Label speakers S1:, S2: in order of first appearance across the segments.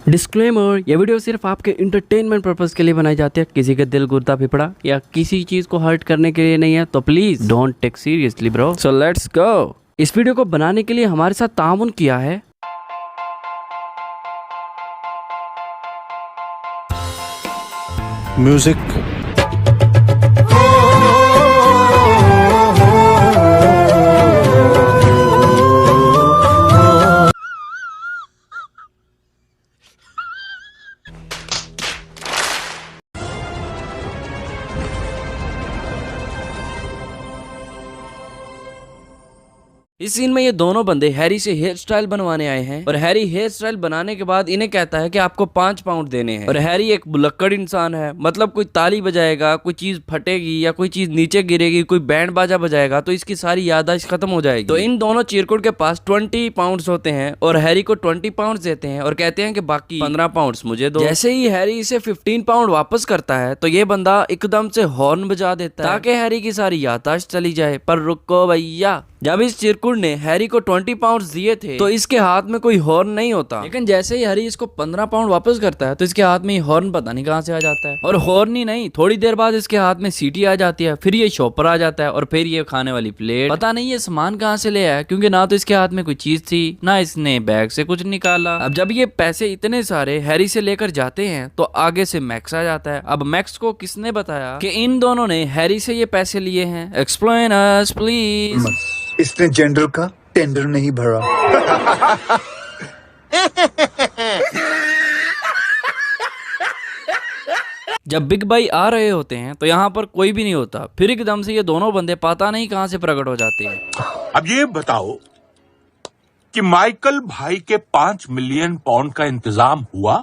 S1: Disclaimer, ये video सिर्फ आपके इंटरटेनमेंट पर्पस के लिए बनाई जाती है, किसी के दिल गुर्दा पिपड़ा या किसी चीज को हर्ट करने के लिए नहीं है, तो please don't take seriously bro. So let's go. इस वीडियो को बनाने के लिए हमारे साथ ताउन किया है
S2: म्यूजिक
S1: इस सीन में ये दोनों बंदे हैरी से हेयर स्टाइल बनवाने आए हैं और हैरी हेयर स्टाइल बनाने के बाद इन्हें कहता है कि आपको 5 पाउंड देने हैं। और हैरी एक बुलक्कड़ इंसान है, मतलब कोई ताली बजाएगा, कोई चीज फटेगी या कोई चीज नीचे गिरेगी, कोई बैंड बाजा बजाएगा तो इसकी सारी याददाश्त खत्म हो जाएगी। तो इन दोनों चिरकुट के पास 20 पाउंड होते हैं और हैरी को 20 पाउंड देते हैं और कहते हैं कि बाकी 15 पाउंड मुझे दो। जैसे ही हैरी इसे 15 पाउंड वापस करता है तो ये बंदा एकदम से हॉर्न बजा देता है ताकि हैरी की सारी याददाश्त चली जाए। पर रुको भैया, जब इस चिरकुट ने हैरी को 20 पाउंड दिए थे तो इसके हाथ में कोई हॉर्न नहीं होता, लेकिन जैसे ही हैरी इसको 15 पाउंड वापस करता है तो इसके हाथ में हॉर्न पता नहीं कहां से आ जाता है। और हॉर्न ही नहीं, थोड़ी देर बाद इसके हाथ में सीटी आ जाती है, फिर ये शॉपर आ जाता है और फिर ये खाने वाली प्लेट। पता नहीं ये सामान कहां से ले आया, क्योंकि ना तो इसके हाथ में कोई चीज थी ना इसने बैग से कुछ निकाला। अब जब ये पैसे इतने सारे हैरी से लेकर जाते हैं तो आगे से मैक्स आ जाता है। अब मैक्स को किसने बताया कि इन दोनों ने हैरी से ये पैसे लिए हैं? Explain us please.
S2: इसने जेंडर का टेंडर नहीं भरा।
S1: जब बिग बाई आ रहे होते हैं तो यहाँ पर कोई भी नहीं होता, फिर एकदम से ये दोनों बंदे पता नहीं कहां से प्रकट हो जाते हैं।
S3: अब ये बताओ कि माइकल भाई के 5 मिलियन पाउंड का इंतजाम हुआ?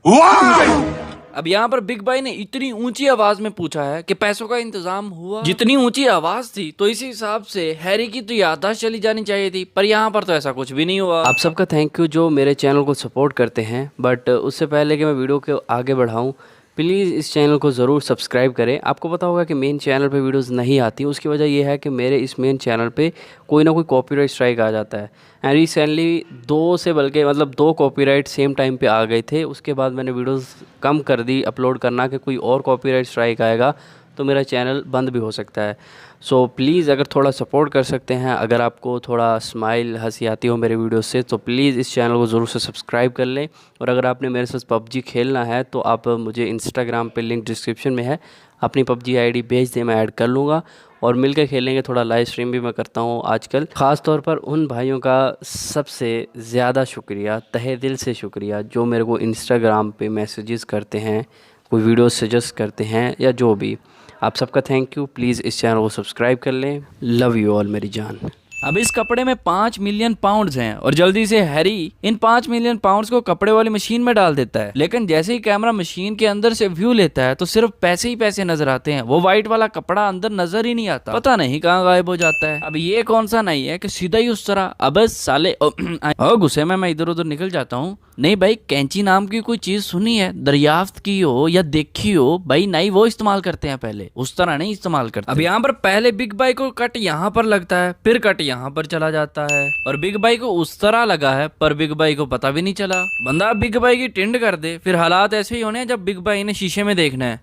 S3: हुआ?
S1: अब यहाँ पर बिग बाई ने इतनी ऊंची आवाज में पूछा है कि पैसों का इंतजाम हुआ। जितनी ऊंची आवाज थी तो इसी हिसाब से हैरी की तो याददाश्त चली जानी चाहिए थी, पर यहाँ पर तो ऐसा कुछ भी नहीं हुआ। आप सबका थैंक यू जो मेरे चैनल को सपोर्ट करते हैं, बट उससे पहले कि मैं वीडियो को आगे बढ़ाऊँ, प्लीज़ इस चैनल को ज़रूर सब्सक्राइब करें। आपको पता होगा कि मेन चैनल पे वीडियोस नहीं आती, उसकी वजह यह है कि मेरे इस मेन चैनल पे कोई ना कोई कॉपीराइट स्ट्राइक आ जाता है। And recently 2 copyright same time पे आ गए थे, उसके बाद मैंने वीडियोस कम कर दी अपलोड करना कि कोई और कॉपीराइट स्ट्राइक आएगा तो मेरा चैनल बंद भी हो सकता है। सो प्लीज़ अगर थोड़ा सपोर्ट कर सकते हैं, अगर आपको थोड़ा स्माइल हंसी आती हो मेरे वीडियो से, तो प्लीज़ इस चैनल को ज़रूर से सब्सक्राइब कर लें। और अगर आपने मेरे साथ पबजी खेलना है तो आप मुझे इंस्टाग्राम पे लिंक डिस्क्रिप्शन में है, अपनी पबजी आईडी भेज दें, मैं ऐड कर लूँगा और मिलकर खेलेंगे। थोड़ा लाइव स्ट्रीम भी मैं करता हूँ आजकल। ख़ास तौर पर उन भाइयों का सबसे ज़्यादा शुक्रिया, तहे दिल से शुक्रिया, जो मेरे को इंस्टाग्राम पे मैसेजेस करते हैं, कोई वीडियो सजेस्ट करते हैं या जो भी। आप सबका थैंक यू। प्लीज़ इस चैनल को सब्सक्राइब कर लें। लव यू ऑल मेरी जान। अब इस कपड़े में 5 मिलियन पाउंड्स हैं और जल्दी से हैरी इन 5 मिलियन पाउंड्स को कपड़े वाली मशीन में डाल देता है, लेकिन जैसे ही कैमरा मशीन के अंदर से व्यू लेता है तो सिर्फ पैसे ही पैसे नजर आते हैं, वो व्हाइट वाला कपड़ा अंदर नजर ही नहीं आता, पता नहीं कहाँ गायब हो जाता है। अब ये कौन सा नहीं है कि सीधा ही उस तरह, अब साले गुस्से में मैं इधर उधर निकल जाता हूँ। नहीं भाई, कैंची नाम की कोई चीज सुनी है, दरियाफ्त की हो या देखी हो भाई, नहीं वो इस्तेमाल करते हैं पहले, उस तरह नहीं इस्तेमाल करते। अब यहाँ पर पहले बिग बाई को कट यहाँ पर लगता है, फिर कट यहाँ पर चला जाता है और बिग बाई को उस तरह लगा है पर बिग बाई को पता भी नहीं चला। बंदा बिग बाई की टिंड कर दे, फिर हालात ऐसे ही होने हैं जब बिग बाई ने शीशे में देखना है।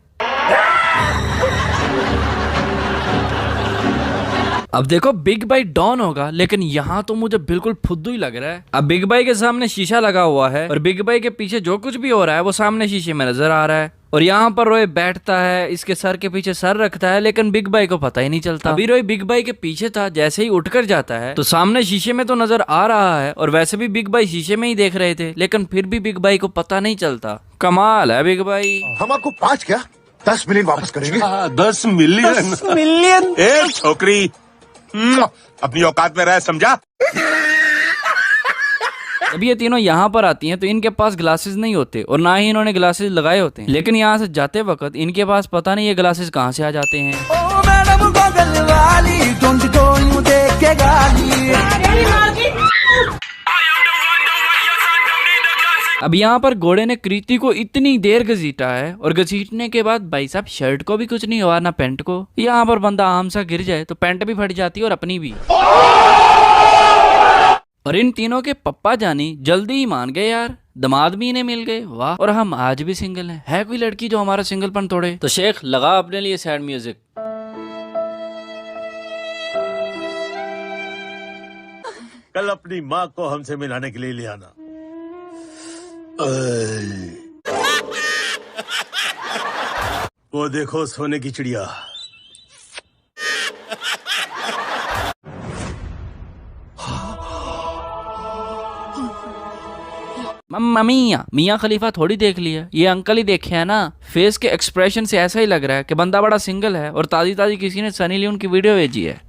S1: अब देखो बिग बाई डॉन होगा, लेकिन यहाँ तो मुझे बिल्कुल फुद्दू ही लग रहा है। अब बिग बाई के सामने शीशा लगा हुआ है और बिग बाई के पीछे जो कुछ भी हो रहा है वो सामने शीशे में नजर आ रहा है। और यहाँ पर रोय बैठता है, इसके सर के पीछे सर रखता है, लेकिन बिग बाई को पता ही नहीं चलता। अभी रोय बिग बाई के पीछे था, जैसे ही उठकर जाता है तो सामने शीशे में तो नजर आ रहा है और वैसे भी बिग बाई शीशे में ही देख रहे थे, लेकिन फिर भी बिग बाई को पता नहीं चलता। कमाल है बिग बाई।
S2: हम आपको 5 क्या 10 मिलियन वापस करेंगे।
S3: 10 मिलियन? ए छोकरी, अपनी औकात में रह, समझा?
S1: जब ये तीनों यहाँ पर आती हैं तो इनके पास ग्लासेस नहीं होते और ना ही इन्होंने ग्लासेस लगाए होते हैं, लेकिन यहाँ से जाते वक्त इनके पास पता नहीं ये ग्लासेस कहाँ से आ जाते हैं। ओ मैडम गॉगल वाली, तुमको यूं देख के गाली। अब यहाँ पर घोड़े ने कृति को इतनी देर घसीटा है और घसीटने के बाद भाई साहब शर्ट को भी कुछ नहीं हुआ, ना पैंट को। यहाँ पर बंदा आम सा गिर जाए तो पैंट भी फट जाती है और अपनी भी। और इन तीनों के पप्पा जानी जल्दी ही मान गए यार, दामाद भी इन्हें मिल गए, वाह। और हम आज भी सिंगल हैं। है कोई लड़की जो हमारा सिंगलपन तोड़े? तो शेख लगा अपने लिए सैड म्यूजिक।
S4: कल अपनी माँ को हमसे मिलाने के लिए ले आना। वो देखो सोने की चिड़िया।
S1: मम्मा मियाँ खलीफा थोड़ी देख लिया, ये अंकल ही देखे है ना। फेस के एक्सप्रेशन से ऐसा ही लग रहा है कि बंदा बड़ा सिंगल है और ताजी ताजी किसी ने सनी लियोन की वीडियो भेजी है।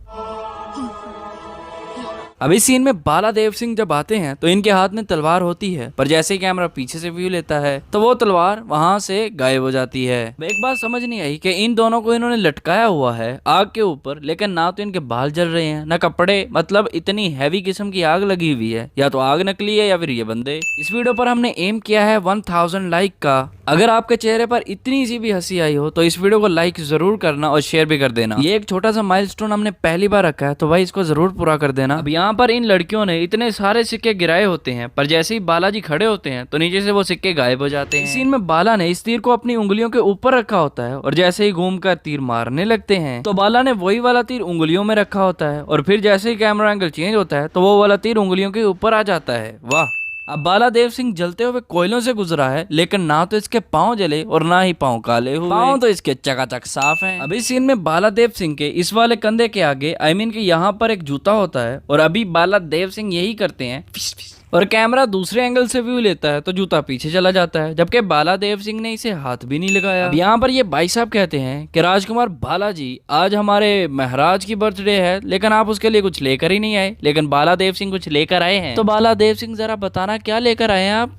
S1: अभी सीन में बाला देव सिंह जब आते हैं तो इनके हाथ में तलवार होती है, पर जैसे ही कैमरा पीछे से व्यू लेता है तो वो तलवार वहां से गायब हो जाती है। एक बात समझ नहीं आई कि इन दोनों को इन्होंने लटकाया हुआ है आग के ऊपर, लेकिन ना तो इनके बाल जल रहे हैं ना कपड़े, मतलब इतनी हैवी किस्म की आग लगी हुई है। या तो आग नकली है या फिर ये बंदे। इस वीडियो पर हमने एम किया है 1000 लाइक का। अगर आपके चेहरे पर इतनी सी भी हंसी आई हो तो इस वीडियो को लाइक जरूर करना और शेयर भी कर देना। ये एक छोटा सा माइलस्टोन हमने पहली बार रखा है, तो भाई इसको जरूर पूरा कर देना। अब यहाँ पर इन लड़कियों ने इतने सारे सिक्के गिराए होते हैं, पर जैसे ही बालाजी खड़े होते हैं तो नीचे से वो सिक्के गायब हो जाते हैं। इस सीन में बाला ने इस तीर को अपनी उंगलियों के ऊपर रखा होता है और जैसे ही घूमकर तीर मारने लगते हैं तो बाला ने वही वाला तीर उंगलियों में रखा होता है और फिर जैसे ही कैमरा एंगल चेंज होता है तो वो वाला तीर उंगलियों के ऊपर आ जाता है। वाह। अब बाला देव सिंह जलते हुए कोयलों से गुजरा है, लेकिन ना तो इसके पांव जले और ना ही पांव काले हुए। पांव तो इसके चकाचक साफ हैं। अभी सीन में बाला देव सिंह के इस वाले कंधे के आगे के यहाँ पर एक जूता होता है और अभी बाला देव सिंह यही करते हैं फिस फिस। और कैमरा दूसरे एंगल से व्यू लेता है तो जूता पीछे चला जाता है, जबकि बाला देव सिंह ने इसे हाथ भी नहीं लगाया। अब यहाँ पर ये भाई साहब कहते हैं कि राजकुमार बालाजी आज हमारे महाराज की बर्थडे है, लेकिन आप उसके लिए कुछ लेकर ही नहीं आए। लेकिन बाला देव सिंह कुछ लेकर आए हैं। तो बाला देव सिंह जरा बताना क्या लेकर आए हैं आप?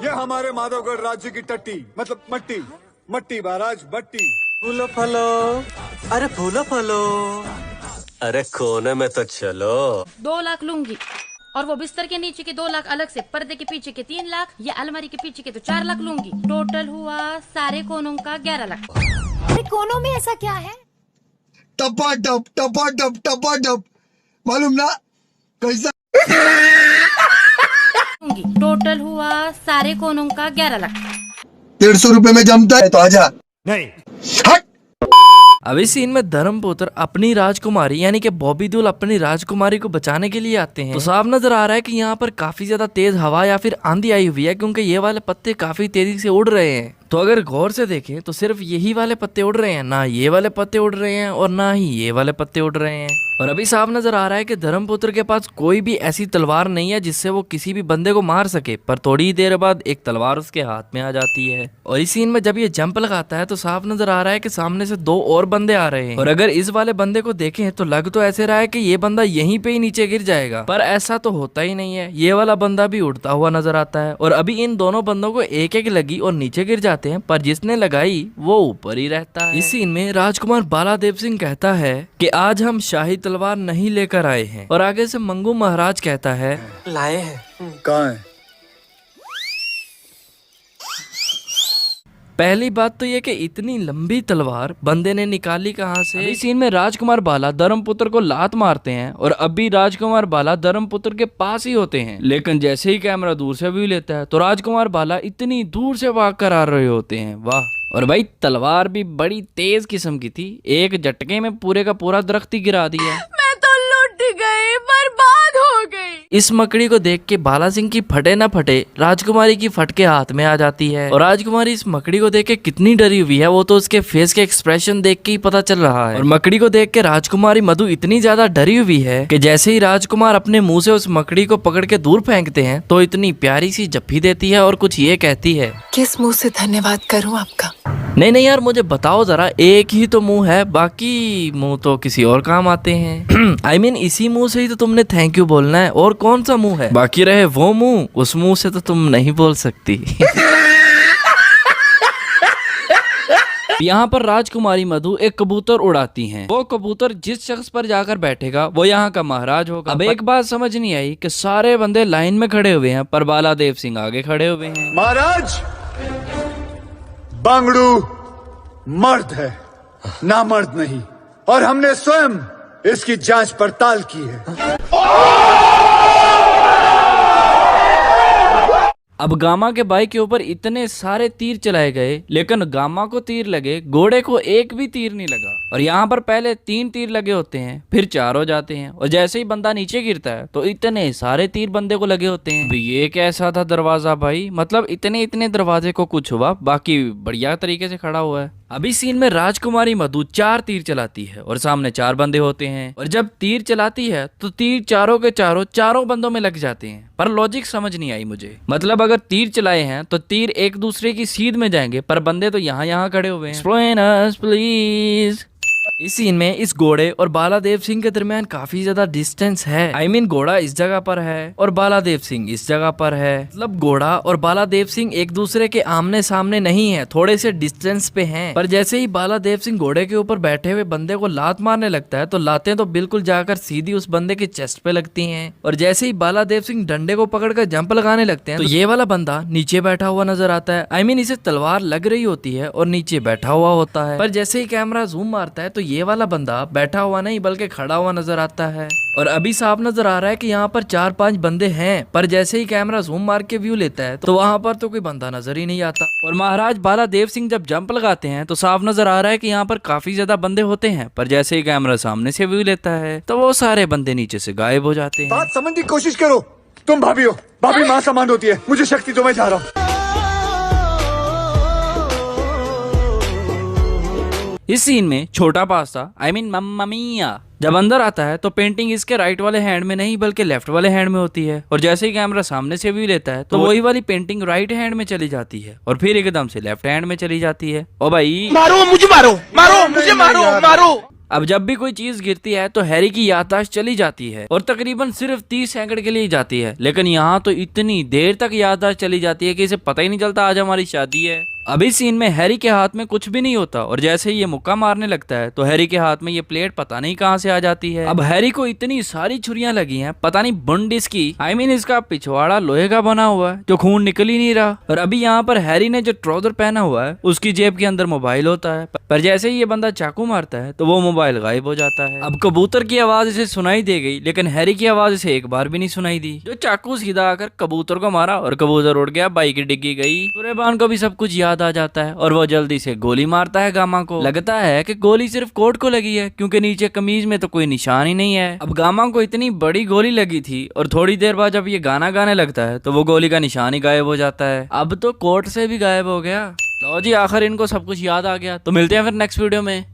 S2: ये हमारे माधवगढ़ राज्य की टट्टी, मतलब मट्टी मट्टी महाराज मट्टी।
S4: फूलो फलो, अरे फूलो फलो, अरे कोने में तो चलो।
S5: 2 लाख लूंगी और वो बिस्तर के नीचे के 2 लाख अलग से, पर्दे के पीछे के 3 लाख, ये अलमारी के पीछे के तो 4 लाख लूंगी। टोटल हुआ सारे कोनों का 11 लाख।
S6: अरे कोनों में ऐसा क्या है?
S7: टपा टप मालूम ना कैसा।
S5: लूंगी। टोटल हुआ सारे कोनों का 11 लाख।
S7: 150 रुपए में जमता है तो आजा।
S4: नहीं।
S7: हट।
S1: अब इस सीन में धर्मपुत्र अपनी राजकुमारी यानी कि बॉबी देओल अपनी राजकुमारी को बचाने के लिए आते हैं। तो साफ नजर आ रहा है कि यहाँ पर काफी ज्यादा तेज हवा या फिर आंधी आई हुई है, क्योंकि ये वाले पत्ते काफी तेजी से उड़ रहे हैं। तो अगर गौर से देखें तो सिर्फ यही वाले पत्ते उड़ रहे हैं, ना ये वाले पत्ते उड़ रहे हैं और ना ही ये वाले पत्ते उड़ रहे हैं। और अभी साफ नजर आ रहा है कि धर्मपुत्र के पास कोई भी ऐसी तलवार नहीं है जिससे वो किसी भी बंदे को मार सके, पर थोड़ी देर बाद एक तलवार उसके हाथ में आ जाती है। और इस सीन में जब ये जंप लगाता है तो साफ नजर आ रहा है कि सामने से 2 और बंदे आ रहे हैं। और अगर इस वाले बंदे को देखें तो लग तो ऐसे रहा है कि ये बंदा यहीं पे ही नीचे गिर जाएगा, पर ऐसा तो होता ही नहीं है। ये वाला बंदा भी उड़ता हुआ नजर आता है और अभी इन दोनों बंदों को एक एक लगी और नीचे गिर जाते हैं, पर जिसने लगाई वो ऊपर ही रहता है। इस सीन में राजकुमार बाला देव सिंह कहता है कि आज हम शाही तलवार नहीं लेकर आए हैं, और आगे से मंगू महाराज कहता है
S4: लाए हैं।
S2: कहाँ है?
S1: पहली बात तो ये कि इतनी लंबी तलवार बंदे ने निकाली कहाँ से। इस सीन में राजकुमार बाला धर्मपुत्र को लात मारते हैं और अभी राजकुमार बाला धर्मपुत्र के पास ही होते हैं, लेकिन जैसे ही कैमरा दूर से व्यू लेता है तो राजकुमार बाला इतनी दूर से भाग कर आ रहे होते हैं। वाह। और भाई तलवार भी बड़ी तेज किस्म की थी, एक झटके में पूरे का पूरा दरख्त ही गिरा दिया।
S6: मैं तो लुट गई, बर्बाद हो गई।
S1: इस मकड़ी को देख के बाला सिंह की फटे न फटे राजकुमारी की फटके हाथ में आ जाती है। और राजकुमारी इस मकड़ी को देख के कितनी डरी हुई है वो तो उसके फेस के एक्सप्रेशन देख के ही पता चल रहा है। और मकड़ी को देख के राजकुमारी मधु इतनी ज्यादा डरी हुई है कि जैसे ही राजकुमार अपने मुंह से उस मकड़ी को पकड़ के दूर फेंकते हैं तो इतनी प्यारी सी जप्पी देती है और कुछ ये कहती है,
S6: किस मुंह से धन्यवाद करूं आपका?
S1: नहीं यार मुझे बताओ जरा, एक ही तो मुंह है, बाकी मुंह तो किसी और काम आते हैं। I mean, इसी मुंह से ही तो तुमने थैंक यू बोलना है, और कौन सा मुंह है? बाकी रहे वो मुंह, उस मुंह से तो तुम नहीं बोल सकती। यहाँ पर राजकुमारी मधु एक कबूतर उड़ाती हैं। वो कबूतर जिस शख्स पर जाकर बैठेगा वो यहाँ का महाराज होगा। अब एक बात समझ नहीं आई कि सारे बंदे लाइन में खड़े हुए हैं पर बाला देव सिंह आगे खड़े हुए हैं।
S2: महाराज बांगड़ू मर्द है, ना मर्द नहीं, और हमने स्वयं इसकी जांच पड़ताल की है।
S1: अब गामा के भाई के ऊपर इतने सारे तीर चलाए गए, लेकिन गामा को तीर लगे, घोड़े को एक भी तीर नहीं लगा। और यहाँ पर पहले 3 तीर लगे होते हैं, फिर 4 हो जाते हैं, और जैसे ही बंदा नीचे गिरता है तो इतने सारे तीर बंदे को लगे होते हैं। ये कैसा था दरवाजा भाई, मतलब इतने दरवाजे को कुछ हुआ, बाकी बढ़िया तरीके से खड़ा हुआ है। अभी सीन में राजकुमारी मधु 4 तीर चलाती है और सामने 4 बंदे होते हैं, और जब तीर चलाती है तो तीर चारों के चारों बंदों में लग जाते हैं। पर लॉजिक समझ नहीं आई मुझे, मतलब अगर तीर चलाए हैं तो तीर एक दूसरे की सीध में जाएंगे, पर बंदे तो यहाँ खड़े हुए हैं। Explain us, please। इस सीन में इस घोड़े और बालादेव सिंह के दरमियान काफी ज्यादा डिस्टेंस है। I mean, घोड़ा इस जगह पर है और बालादेव सिंह इस जगह पर है, मतलब घोड़ा और बालादेव सिंह एक दूसरे के आमने सामने नहीं है, थोड़े से डिस्टेंस पे हैं। पर जैसे ही बालादेव सिंह घोड़े के ऊपर बैठे हुए बंदे को लात मारने लगता है तो लातें तो बिल्कुल जाकर सीधी उस बंदे के चेस्ट पे लगती हैं, और जैसे ही बालादेव सिंह डंडे को पकड़कर जंप लगाने लगते हैं तो ये वाला बंदा नीचे बैठा हुआ नजर आता है। I mean, इसे तलवार लग रही होती है और नीचे बैठा हुआ होता है, पर जैसे ही कैमरा जूम मारता है तो ये वाला बंदा बैठा हुआ नहीं बल्कि खड़ा हुआ नजर आता है। और अभी साफ नजर आ रहा है कि यहाँ पर 4-5 बंदे हैं, पर जैसे ही कैमरा जूम मार के व्यू लेता है तो वहाँ पर तो कोई बंदा नजर ही नहीं आता। और महाराज बालादेव सिंह जब जंप लगाते हैं तो साफ नजर आ रहा है कि यहाँ पर काफी ज्यादा बंदे होते हैं, पर जैसे ही कैमरा सामने से व्यू लेता है तो वो सारे बंदे नीचे से गायब हो जाते हैं।
S2: बात समझने की कोशिश करो, तुम भाभी हो, भाभी माँ समान होती है, मुझे शक्ति तो मैं जा रहा हूँ।
S1: इस सीन में छोटा पास्ता I mean मम्मा मिया जब अंदर आता है तो पेंटिंग इसके राइट वाले हैंड में नहीं बल्कि लेफ्ट वाले हैंड में होती है, और जैसे ही कैमरा सामने से व्यू लेता है तो वही वाली पेंटिंग राइट हैंड में चली जाती है और फिर एकदम से लेफ्ट हैंड में चली जाती है। ओ भाई
S3: मारो मुझे, मारो।
S1: अब जब भी कोई चीज गिरती है तो हैरी की याददाश्त चली जाती है और तकरीबन सिर्फ 30 सेकंड के लिए जाती है, लेकिन यहाँ तो इतनी देर तक याददाश्त चली जाती है कि इसे पता ही नहीं चलता आज हमारी शादी है। अभी सीन में हैरी के हाथ में कुछ भी नहीं होता, और जैसे ही ये मुक्का मारने लगता है तो हैरी के हाथ में ये प्लेट पता नहीं कहाँ से आ जाती है। अब हैरी को इतनी सारी छुरियां लगी हैं, पता नहीं बुंडिस की। I mean, इसका पिछवाड़ा लोहे का बना हुआ है जो खून निकल ही नहीं रहा। और अभी यहाँ पर हैरी ने जो ट्राउजर पहना हुआ है उसकी जेब के अंदर मोबाइल होता है, पर जैसे ही ये बंदा चाकू मारता है तो वो मोबाइल गायब हो जाता है। अब कबूतर की आवाज इसे सुनाई दे गई, लेकिन हैरी की आवाज इसे एक बार भी नहीं सुनाई दी। जो चाकू सीधा आकर कबूतर को मारा और कबूतर उड़ गया, बाइक डिग्गी गई। सुरेबान को भी सब कुछ याद आ जाता है और वो जल्दी से गोली मारता है गामा को। लगता है कि गोली सिर्फ कोट को लगी है, क्योंकि नीचे कमीज में तो कोई निशान ही नहीं है। अब गामा को इतनी बड़ी गोली लगी थी और थोड़ी देर बाद जब ये गाना गाने लगता है तो वो गोली का निशान ही गायब हो जाता है। अब तो कोट से भी गायब हो गया। लो जी, आखिर इनको सब कुछ याद आ गया। तो मिलते हैं फिर नेक्स्ट वीडियो में।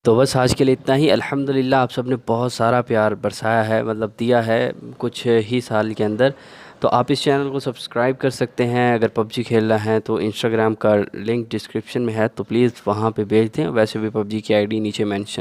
S1: तो बस आज के लिए इतना ही। अल्हम्दुलिल्लाह आप सबने बहुत सारा प्यार बरसाया है, मतलब दिया है कुछ ही साल के अंदर। तो आप इस चैनल को सब्सक्राइब कर सकते हैं। अगर पबजी खेलना है तो इंस्टाग्राम का लिंक डिस्क्रिप्शन में है, तो प्लीज़ वहाँ पे भेज दें। वैसे भी पबजी की आईडी नीचे मेंशन